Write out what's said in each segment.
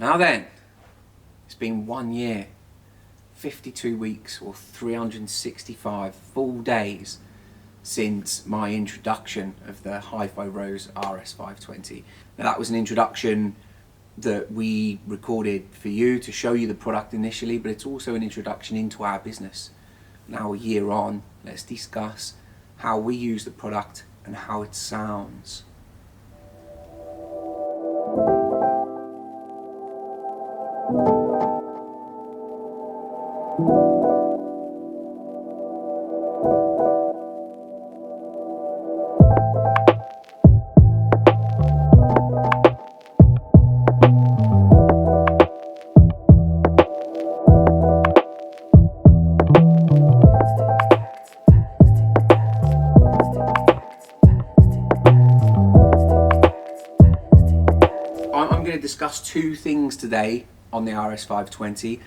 Now then, it's been 1 year, 52 weeks or 365 full days since my introduction of the HIFI Rose RS520. Now that was an introduction that we recorded for you to show you the product initially, but it's also an introduction into our business. Now a year on, let's discuss how we use the product and how it sounds. I'm going to discuss two things today on the RS520.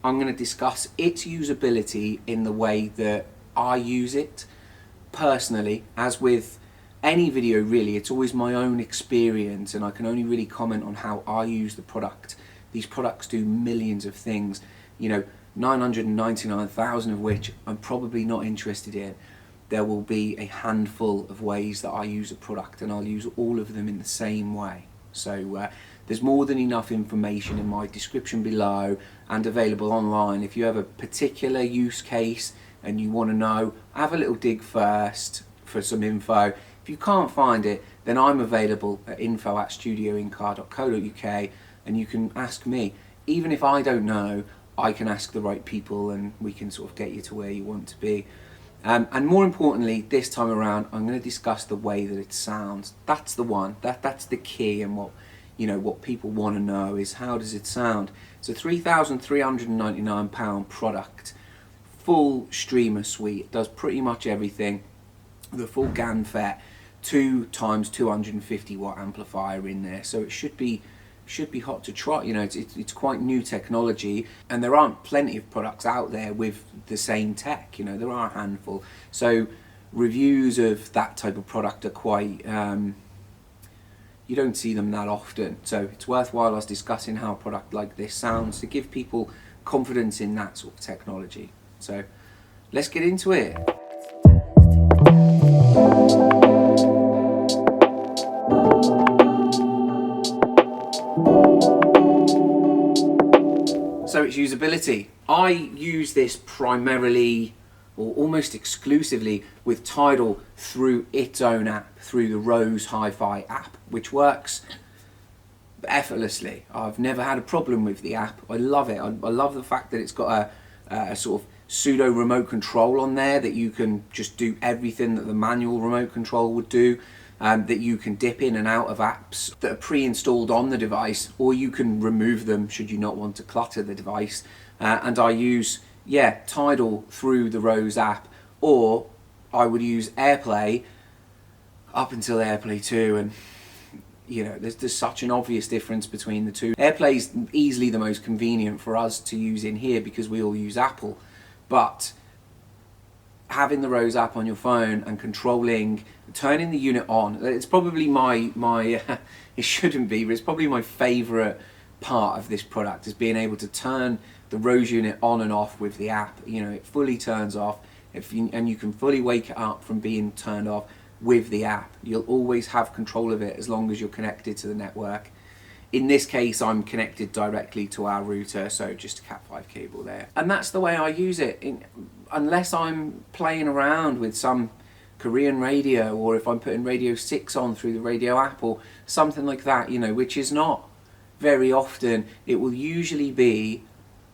I'm going to discuss its usability in the way that I use it personally. As with any video really, it's always my own experience and I can only really comment on how I use the product. These products do millions of things, 999,000 of which I'm probably not interested in. There will be a handful of ways that I use a product and I'll use all of them in the same way. So there's more than enough information in my description below and available online. If you have a particular use case and you want to know, have a little dig first for some info. If you can't find it, then I'm available at info@studioincar.co.uk and you can ask me. Even if I don't know, I can ask the right people and we can sort of get you to where you want to be. And more importantly, this time around, I'm going to discuss the way that it sounds. That's the one. That's the key, and what people want to know is how does it sound. It's a £3,399 product, full streamer suite. It does pretty much everything. The full GAN FET, 2 times 250 watt amplifier in there, so it should be hot to trot. It's quite new technology and there aren't plenty of products out there with the same tech. There are a handful, so reviews of that type of product are quite you don't see them that often, so it's worthwhile us discussing how a product like this sounds to give people confidence in that sort of technology. So let's get into it. So its usability. I use this primarily or almost exclusively with Tidal through its own app, through the Rose HIFI app, which works effortlessly. I've never had a problem with the app. I love it. I love the fact that it's got a sort of pseudo remote control on there, that you can just do everything that the manual remote control would do. That you can dip in and out of apps that are pre-installed on the device, or you can remove them should you not want to clutter the device. And I use Tidal through the Rose app, or I would use AirPlay up until AirPlay 2, and there's such an obvious difference between the two. AirPlay's easily the most convenient for us to use in here because we all use Apple, but having the Rose app on your phone and turning the unit on, it's probably my it shouldn't be, but it's probably my favourite part of this product, is being able to turn the Rose unit on and off with the app. It fully turns off, and you can fully wake it up from being turned off with the app. You'll always have control of it as long as you're connected to the network. In this case, I'm connected directly to our router, so just a Cat5 cable there. And that's the way I use it. Unless I'm playing around with some Korean radio, or if I'm putting Radio 6 on through the radio app or something like that, which is not very often, it will usually be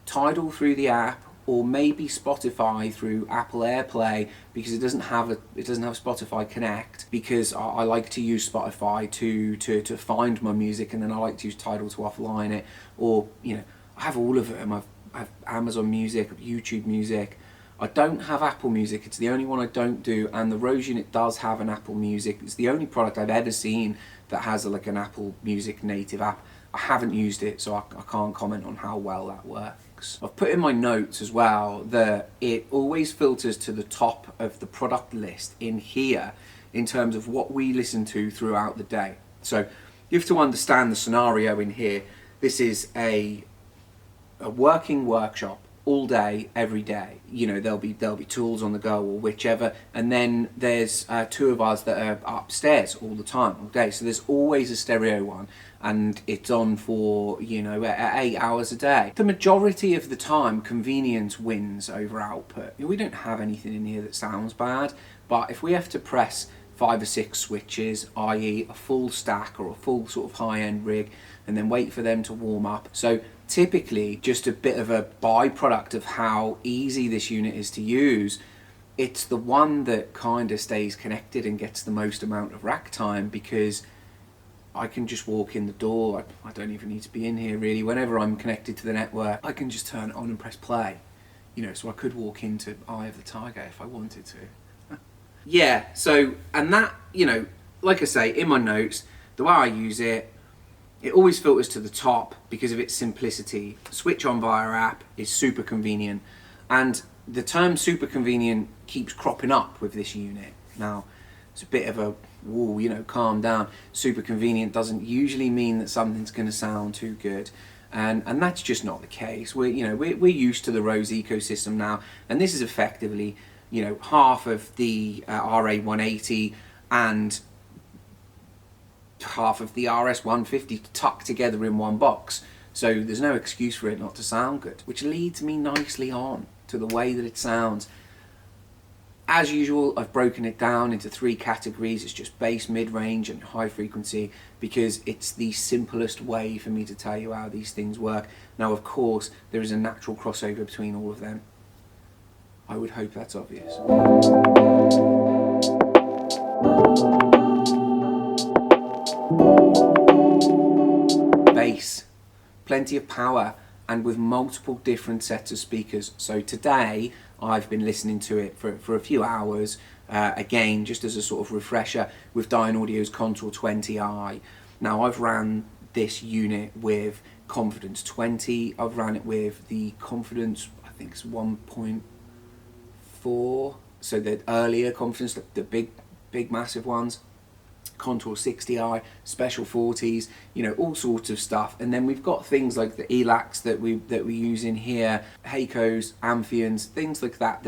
Tidal through the app, or maybe Spotify through Apple AirPlay, because it doesn't have Spotify Connect, because I like to use Spotify to find my music, and then I like to use Tidal to offline it. Or I have all of them. I have Amazon Music, YouTube Music. I don't have Apple Music. It's the only one I don't do, and the Rose unit does have an Apple Music. It's the only product I've ever seen that has like an Apple Music native app. I haven't used it, so I can't comment on how well that works. I've put in my notes as well that it always filters to the top of the product list in here in terms of what we listen to throughout the day. So you have to understand the scenario in here. This is a working workshop all day, every day. You know, there'll be tools on the go or whichever, and then there's two of us that are upstairs all the time, all day. So there's always a stereo one, and it's on for, you know, 8 hours a day. The majority of the time, convenience wins over output. We don't have anything in here that sounds bad, but if we have to press 5 or 6 switches, i.e. a full stack or a full sort of high-end rig, and then wait for them to warm up. So typically, just a bit of a byproduct of how easy this unit is to use, it's the one that kind of stays connected and gets the most amount of rack time, because I can just walk in the door. I don't even need to be in here really. Whenever I'm connected to the network, I can just turn it on and press play. You know, so I could walk into Eye of the Tiger if I wanted to. Yeah, so, and that, you know, like I say, in my notes, the way I use it, it always filters to the top because of its simplicity. Switch on via app is super convenient, and the term super convenient keeps cropping up with this unit. Now, it's a bit of a, whoa, you know, calm down. Super convenient doesn't usually mean that something's going to sound too good. And that's just not the case. We're used to the Rose ecosystem now, and this is effectively, you know, half of the RA180 and half of the RS150 tucked together in one box. So there's no excuse for it not to sound good, which leads me nicely on to the way that it sounds. As usual, I've broken it down into 3 categories. It's just bass, mid-range and high frequency, because it's the simplest way for me to tell you how these things work. Now, of course, there is a natural crossover between all of them. I would hope that's obvious. Bass, plenty of power, and with multiple different sets of speakers. So today I've been listening to it for a few hours, again just as a sort of refresher, with Dyne Audio's Contour 20i. Now, I've ran this unit with Confidence 20, I've ran it with the Confidence, I think it's 1.4, so the earlier Confidence, the big massive ones, Contour 60i, Special 40s, you know, all sorts of stuff. And then we've got things like the ELACs that we use in here, Heikos, Amphions, things like that.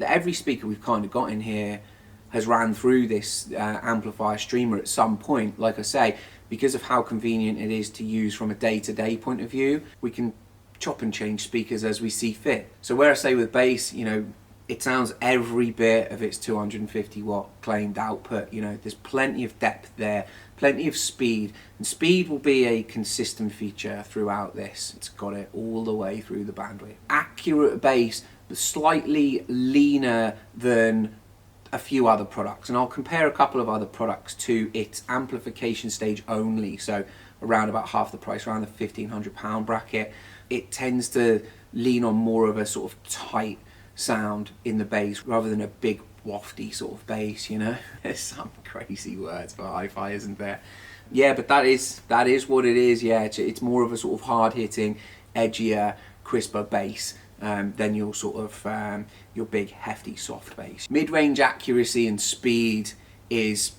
Every speaker we've kind of got in here has ran through this amplifier streamer at some point. Like I say, because of how convenient it is to use from a day-to-day point of view, we can chop and change speakers as we see fit. So where I say with bass, you know, it sounds every bit of its 250 watt claimed output. You know, there's plenty of depth there, plenty of speed, and speed will be a consistent feature throughout this. It's got it all the way through the bandwidth. Accurate bass, but slightly leaner than a few other products, and I'll compare a couple of other products to its amplification stage only, so around about half the price, around the £1,500 bracket. It tends to lean on more of a sort of tight sound in the bass rather than a big wafty sort of bass, you know. There's some crazy words for hi-fi, isn't there? Yeah, but that is what it is. Yeah, it's more of a sort of hard-hitting, edgier, crisper bass than your sort of your big hefty soft bass. Mid-range accuracy and speed is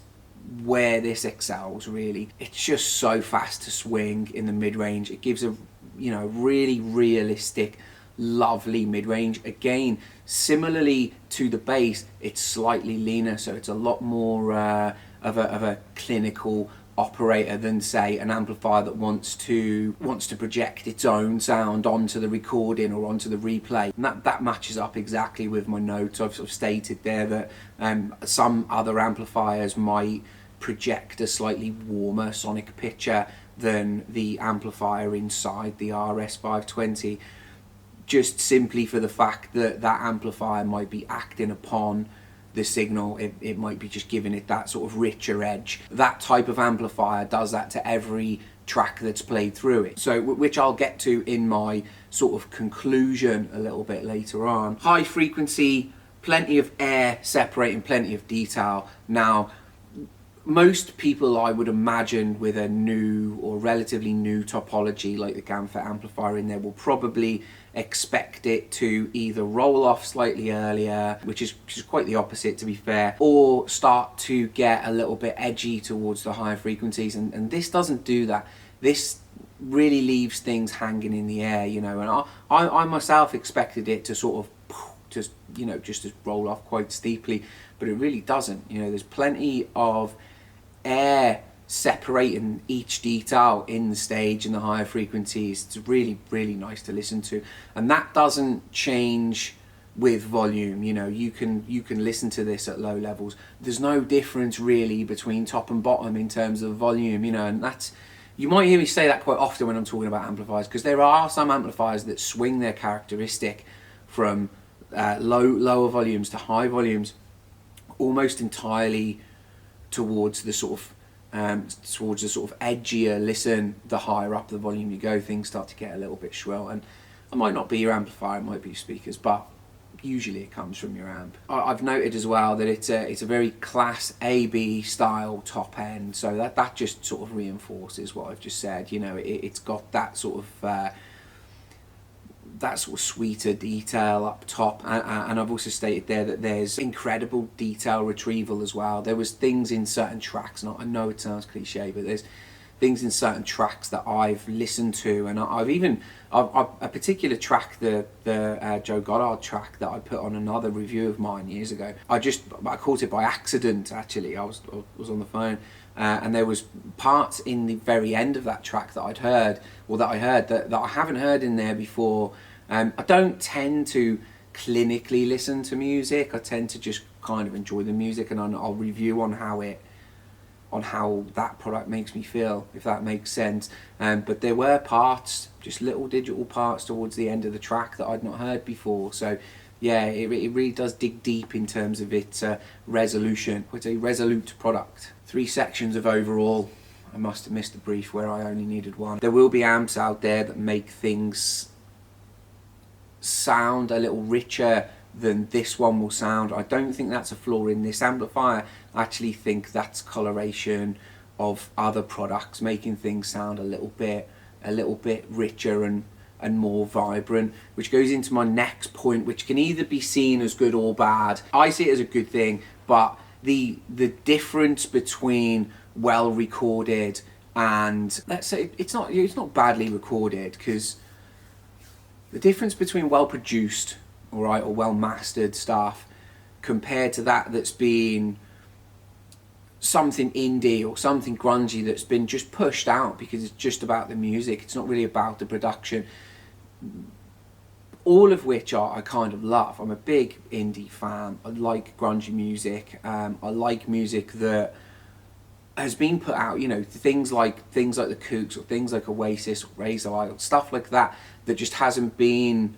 where this excels, really. It's just so fast to swing in the mid-range. It gives a, you know, really realistic, lovely mid-range. Again, similarly to the bass, it's slightly leaner, so it's a lot more of a clinical operator than, say, an amplifier that wants to project its own sound onto the recording or onto the replay. And that matches up exactly with my notes. I've sort of stated there that some other amplifiers might project a slightly warmer sonic picture than the amplifier inside the RS520, just simply for the fact that that amplifier might be acting upon the signal. It might be just giving it that sort of richer edge. That type of amplifier does that to every track that's played through it, so which I'll get to in my sort of conclusion a little bit later on. High frequency, plenty of air separating, plenty of detail. Now, most people, I would imagine, with a new or relatively new topology like the Gamfet amplifier in there, will probably expect it to either roll off slightly earlier, which is quite the opposite, to be fair, or start to get a little bit edgy towards the higher frequencies, and this doesn't do that. This really leaves things hanging in the air, you know. And I myself expected it to sort of just, you know, just to roll off quite steeply, but it really doesn't. You know, there's plenty of air separating each detail in the stage and the higher frequencies. It's really, really nice to listen to, and that doesn't change with volume. You know, you can listen to this at low levels. There's no difference really between top and bottom in terms of volume, you know, and that's, you might hear me say that quite often when I'm talking about amplifiers, because there are some amplifiers that swing their characteristic from lower volumes to high volumes almost entirely towards the sort of edgier listen. The higher up the volume you go, things start to get a little bit shrill, and it might not be your amplifier, it might be your speakers, but usually it comes from your amp. I've noted as well that it's a very class AB style top end, so that just sort of reinforces what I've just said. You know, it's got that sort of sweeter detail up top, and I've also stated there that there's incredible detail retrieval as well. There was things in certain tracks, and I know it sounds cliche, but there's things in certain tracks that I've listened to, and I've a particular track, the Joe Goddard track that I put on another review of mine years ago. I caught it by accident, actually. I was on the phone, and there was parts in the very end of that track that I heard that I haven't heard in there before. I don't tend to clinically listen to music. I tend to just kind of enjoy the music, and I'll review on how that product makes me feel, if that makes sense. But there were parts, just little digital parts towards the end of the track that I'd not heard before. So yeah, it really does dig deep in terms of its resolution. It's a resolute product. 3 sections of overall. I must have missed a brief where I only needed one. There will be amps out there that make things sound a little richer than this one will sound. I don't think that's a flaw in this amplifier. I actually think that's coloration of other products making things sound a little bit richer and more vibrant, which goes into my next point, which can either be seen as good or bad. I see it as a good thing, but the difference between well recorded and, let's say, it's not badly recorded, because the difference between well produced, all right, or well mastered stuff compared to that's been something indie or something grungy that's been just pushed out because it's just about the music, it's not really about the production, all of which I kind of love. I'm a big indie fan. I like grungy music. I like music that has been put out, you know, things like the Kooks or things like Oasis or Razorlight, stuff like that just hasn't been,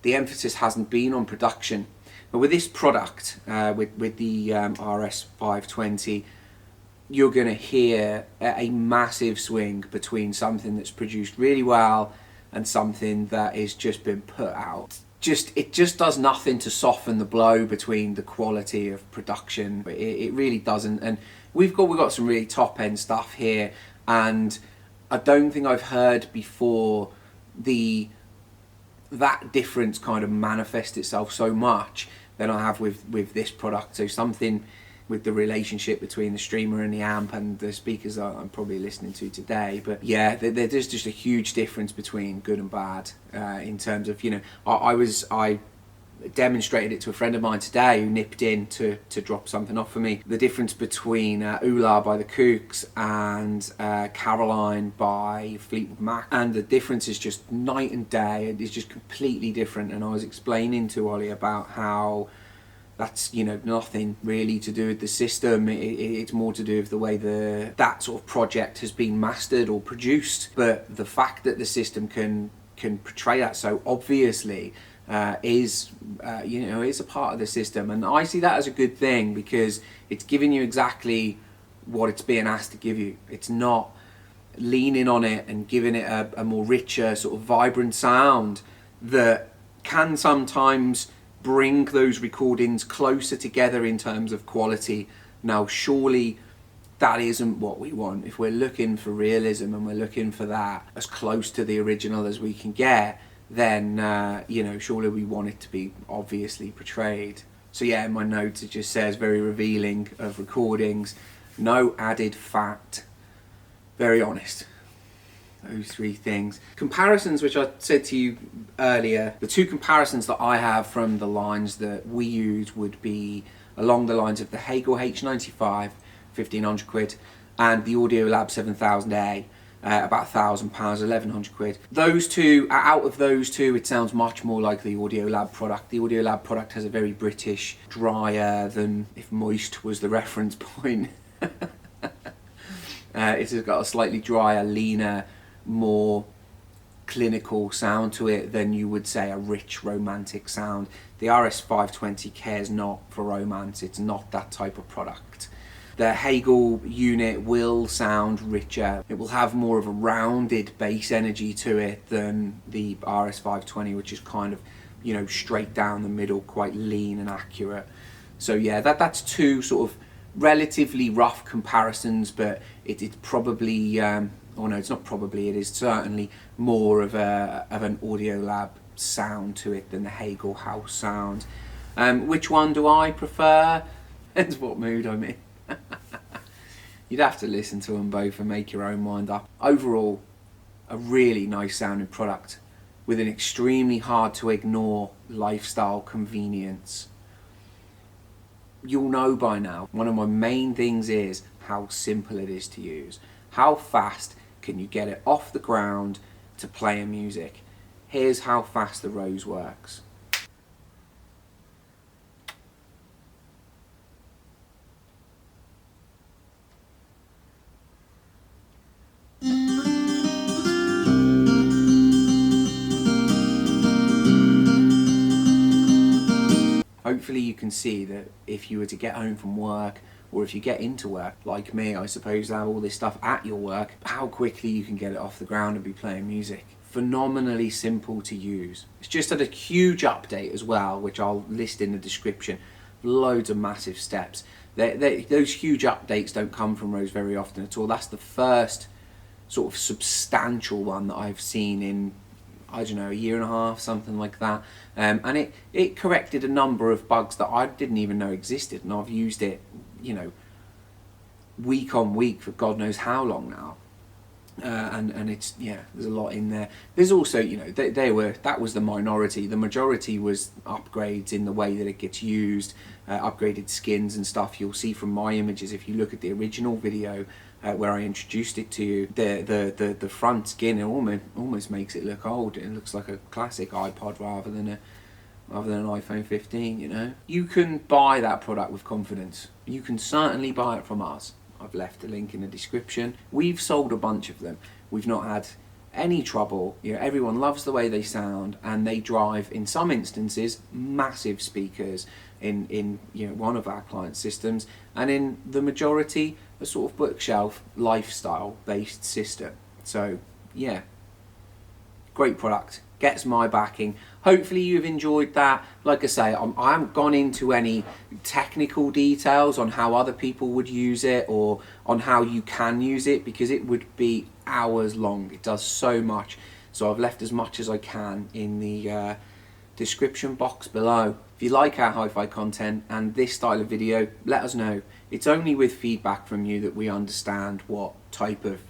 the emphasis hasn't been on production. But with this product, with the RS520, you're going to hear a massive swing between something that's produced really well and something that has just been put out. It just does nothing to soften the blow between the quality of production. It really doesn't. And we've got some really top end stuff here, and I don't think I've heard before that difference kind of manifest itself so much than I have with this product. So something with the relationship between the streamer and the amp and the speakers that I'm probably listening to today. But yeah, there's just a huge difference between good and bad in terms of, you know, I demonstrated it to a friend of mine today who nipped in to drop something off for me. The difference between Ula by the Kooks and Caroline by Fleetwood Mac, and the difference is just night and day. It's just completely different. And I was explaining to Ollie about how that's, you know, nothing really to do with the system. It's more to do with the way that sort of project has been mastered or produced. But the fact that the system can portray that so obviously is a part of the system, and I see that as a good thing, because it's giving you exactly what it's being asked to give you. It's not leaning on it and giving it a more richer, sort of vibrant sound that can sometimes bring those recordings closer together in terms of quality. Now, surely that isn't what we want. If we're looking for realism and we're looking for that as close to the original as we can get, then surely we want it to be obviously portrayed. So yeah, in my notes it just says very revealing of recordings, no added fat, very honest. those three things. Comparisons, which I said to you earlier, the two comparisons that I have from the lines that we use would be along the lines of the Hagel H95, 1500 quid, and the Audiolab 7000A, about £1,000, 1100 quid. Those two, out of those two, it sounds much more like the Audiolab product. The Audiolab product has a very British, drier than if moist was the reference point. It has got a slightly drier, leaner, more clinical sound to it than you would say a rich, romantic sound. The RS520 cares not for romance. It's not that type of product. The Hagel unit will sound richer. It will have more of a rounded bass energy to it than the RS520, which is kind of, you know, straight down the middle, quite lean and accurate. So yeah, that's two sort of relatively rough comparisons, but it's probably, oh no, it's not probably, it is certainly more of an Audiolab sound to it than the Hagel house sound. Which one do I prefer? Depends what mood I'm in. You'd have to listen to them both and make your own mind up. Overall, a really nice sounding product with an extremely hard to ignore lifestyle convenience. You'll know by now, one of my main things is how simple it is to use. How fast can you get it off the ground to playing music? Here's how fast the Rose works. Hopefully you can see that if you were to get home from work, or if you get into work, like me, I suppose, have all this stuff at your work, how quickly you can get it off the ground and be playing music. Phenomenally simple to use. It's just had a huge update as well, which I'll list in the description. Loads of massive steps. Those huge updates don't come from Rose very often at all. That's the first sort of substantial one that I've seen in, I don't know, a year and a half, something like that. And it corrected a number of bugs that I didn't even know existed, and I've used it, you know, week on week for God knows how long now. And it's, yeah, there's a lot in there. There's also, you know, that was the minority. The majority was upgrades in the way that it gets used, upgraded skins and stuff. You'll see from my images, if you look at the original video where I introduced it to you, the front skin, it almost makes it look old. It looks like a classic iPod rather than an iPhone 15, you know. You can buy that product with confidence. You can certainly buy it from us. I've left a link in the description. We've sold a bunch of them. We've not had any trouble. You know, everyone loves the way they sound, and they drive, in some instances, massive speakers in you know, one of our client systems, and in the majority, a sort of bookshelf lifestyle based system. So yeah, great product, gets my backing. Hopefully you've enjoyed that. Like I say, I haven't gone into any technical details on how other people would use it or on how you can use it, because it would be hours long. It does so much. So I've left as much as I can in the description box below. If you like our hi-fi content and this style of video, let us know. It's only with feedback from you that we understand what type of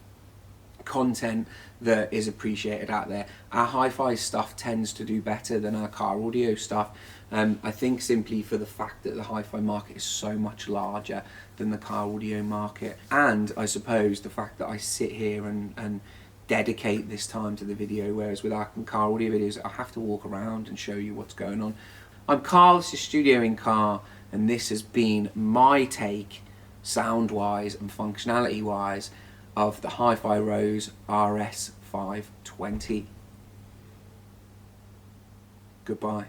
content that is appreciated out there. Our hi-fi stuff tends to do better than our car audio stuff. I think simply for the fact that the hi-fi market is so much larger than the car audio market, and I suppose the fact that I sit here and dedicate this time to the video, whereas with our car audio videos I have to walk around and show you what's going on. I'm Carl, this is Studio in Car, and this has been my take, sound wise and functionality wise, of the HIFI Rose RS520. Goodbye.